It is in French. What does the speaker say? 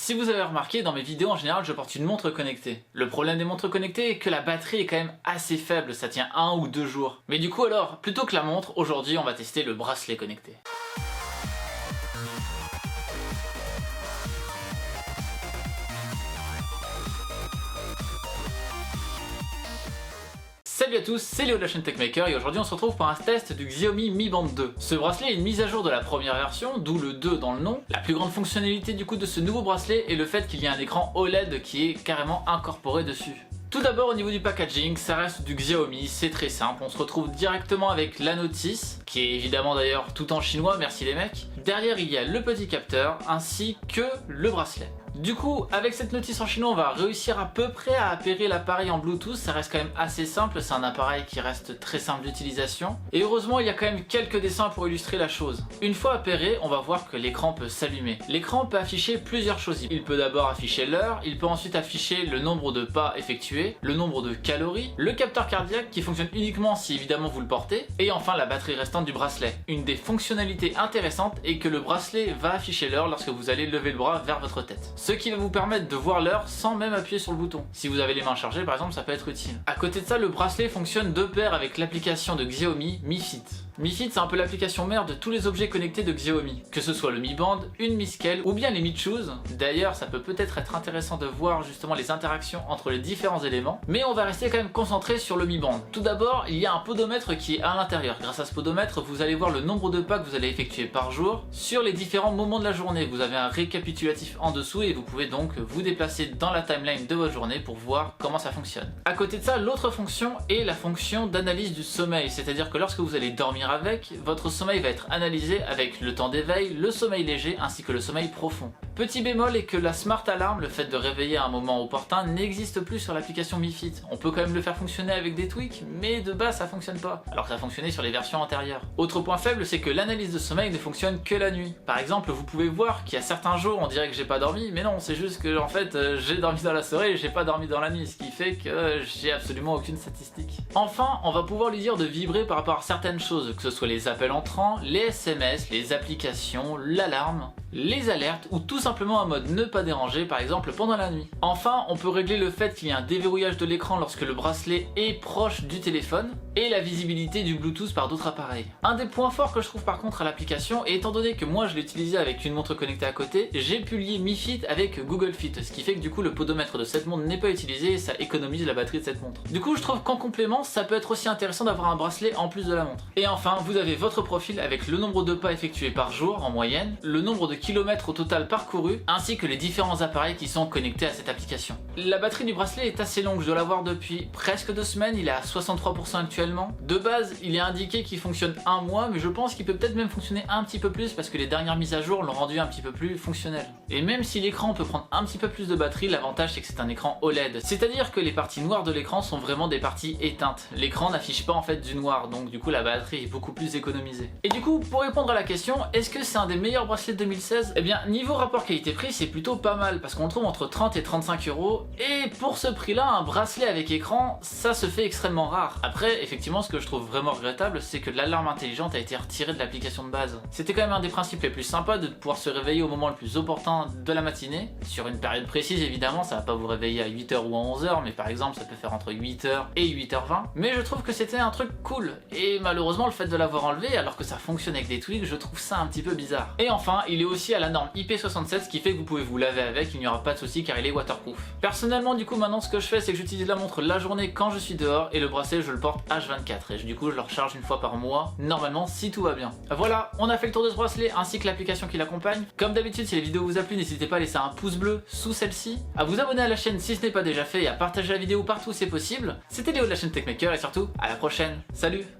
Si vous avez remarqué, dans mes vidéos en général je porte une montre connectée. Le problème des montres connectées est que la batterie est quand même assez faible, ça tient 1 ou 2 jours. Mais du coup alors, plutôt que la montre, aujourd'hui on va tester le bracelet connecté. Salut à tous, c'est Léo de la chaîne Techmaker et aujourd'hui on se retrouve pour un test du Xiaomi Mi Band 2. Ce bracelet est une mise à jour de la première version, d'où le 2 dans le nom. La plus grande fonctionnalité du coup de ce nouveau bracelet est le fait qu'il y a un écran OLED qui est carrément incorporé dessus. Tout d'abord au niveau du packaging, ça reste du Xiaomi, c'est très simple, on se retrouve directement avec la notice, qui est évidemment d'ailleurs tout en chinois, merci les mecs. Derrière il y a le petit capteur, ainsi que le bracelet. Du coup, avec cette notice en chinois, on va réussir à peu près à appairer l'appareil en Bluetooth, ça reste quand même assez simple, c'est un appareil qui reste très simple d'utilisation. Et heureusement, il y a quand même quelques dessins pour illustrer la chose. Une fois appairé, on va voir que l'écran peut s'allumer. L'écran peut afficher plusieurs choses. Il peut d'abord afficher l'heure, il peut ensuite afficher le nombre de pas effectués, le nombre de calories, le capteur cardiaque qui fonctionne uniquement si évidemment vous le portez, et enfin la batterie restante du bracelet. Une des fonctionnalités intéressantes est que le bracelet va afficher l'heure lorsque vous allez lever le bras vers votre tête. Ce qui va vous permettre de voir l'heure sans même appuyer sur le bouton. Si vous avez les mains chargées par exemple, ça peut être utile. À côté de ça, le bracelet fonctionne de pair avec l'application de Xiaomi Mi Fit. Mi Fit, c'est un peu l'application mère de tous les objets connectés de Xiaomi, que ce soit le Mi Band, une Mi Scale ou bien les Mi Shoes. D'ailleurs, ça peut peut-être être intéressant de voir justement les interactions entre les différents éléments, mais on va rester quand même concentré sur le Mi Band. Tout d'abord, il y a un podomètre qui est à l'intérieur. Grâce à ce podomètre, vous allez voir le nombre de pas que vous allez effectuer par jour sur les différents moments de la journée. Vous avez un récapitulatif en dessous et vous pouvez donc vous déplacer dans la timeline de votre journée pour voir comment ça fonctionne. À côté de ça, l'autre fonction est la fonction d'analyse du sommeil, c'est-à-dire que lorsque vous allez dormir avec, votre sommeil va être analysé avec le temps d'éveil, le sommeil léger ainsi que le sommeil profond. Petit bémol est que la Smart Alarm, le fait de réveiller à un moment opportun, n'existe plus sur l'application Mi Fit. On peut quand même le faire fonctionner avec des tweaks, mais de base ça fonctionne pas, alors que ça fonctionnait sur les versions antérieures. Autre point faible, c'est que l'analyse de sommeil ne fonctionne que la nuit. Par exemple, vous pouvez voir qu'il y a certains jours on dirait que j'ai pas dormi, mais non, c'est juste que en fait j'ai dormi dans la soirée et j'ai pas dormi dans la nuit, ce qui fait que j'ai absolument aucune statistique. Enfin, on va pouvoir lui dire de vibrer par rapport à certaines choses, que ce soit les appels entrants, les SMS, les applications, l'alarme, les alertes ou tout simplement un mode ne pas déranger par exemple pendant la nuit. Enfin, on peut régler le fait qu'il y ait un déverrouillage de l'écran lorsque le bracelet est proche du téléphone et la visibilité du Bluetooth par d'autres appareils. Un des points forts que je trouve par contre à l'application, et étant donné que moi je l'ai utilisé avec une montre connectée à côté, j'ai pu lier Mi Fit avec Google Fit, ce qui fait que du coup le podomètre de cette montre n'est pas utilisé et ça économise la batterie de cette montre. Du coup je trouve qu'en complément ça peut être aussi intéressant d'avoir un bracelet en plus de la montre. Et enfin vous avez votre profil avec le nombre de pas effectués par jour en moyenne, le nombre de kilomètres au total parcourus, ainsi que les différents appareils qui sont connectés à cette application. La batterie du bracelet est assez longue, je dois l'avoir depuis presque 2 semaines, il est à 63% actuellement. De base il est indiqué qu'il fonctionne 1 mois, mais je pense qu'il peut peut-être même fonctionner un petit peu plus parce que les dernières mises à jour l'ont rendu un petit peu plus fonctionnel. Et même si l'écran peut prendre un petit peu plus de batterie, l'avantage c'est que c'est un écran OLED, c'est-à-dire que les parties noires de l'écran sont vraiment des parties éteintes. L'écran n'affiche pas en fait du noir, donc du coup la batterie est beaucoup plus économisée. Et du coup, pour répondre à la question, est-ce que c'est un des meilleurs bracelets de 2016? Eh bien, niveau rapport qualité-prix, c'est plutôt pas mal, parce qu'on trouve entre 30 et 35 €, et pour ce prix-là, un bracelet avec écran, ça se fait extrêmement rare. Après, effectivement, ce que je trouve vraiment regrettable, c'est que l'alarme intelligente a été retirée de l'application de base. C'était quand même un des principes les plus sympas de pouvoir se réveiller au moment le plus opportun de la matinée, sur une période précise évidemment, ça va pas vous réveiller à 8 h ou à 11 h, mais par exemple ça peut faire entre 8 h et 8 h 20, mais je trouve que c'était un truc cool, et malheureusement le fait de l'avoir enlevé alors que ça fonctionne avec des tweaks, je trouve ça un petit peu bizarre. Et enfin, il est aussi à la norme IP67, ce qui fait que vous pouvez vous laver avec, il n'y aura pas de souci car il est waterproof. Personnellement du coup maintenant ce que je fais c'est que j'utilise la montre la journée quand je suis dehors et le bracelet je le porte H24 et du coup je le recharge une fois par mois, normalement si tout va bien. Voilà, on a fait le tour de ce bracelet ainsi que l'application qui l'accompagne. Comme d'habitude, si la vidéo vous a plu, n'hésitez pas à laisser un pouce bleu sous celle-ci, à vous abonner à la chaîne si ce n'est pas déjà fait et à partager la vidéo partout où c'est possible. C'était Léo de la chaîne Techmaker et surtout à la prochaine, salut!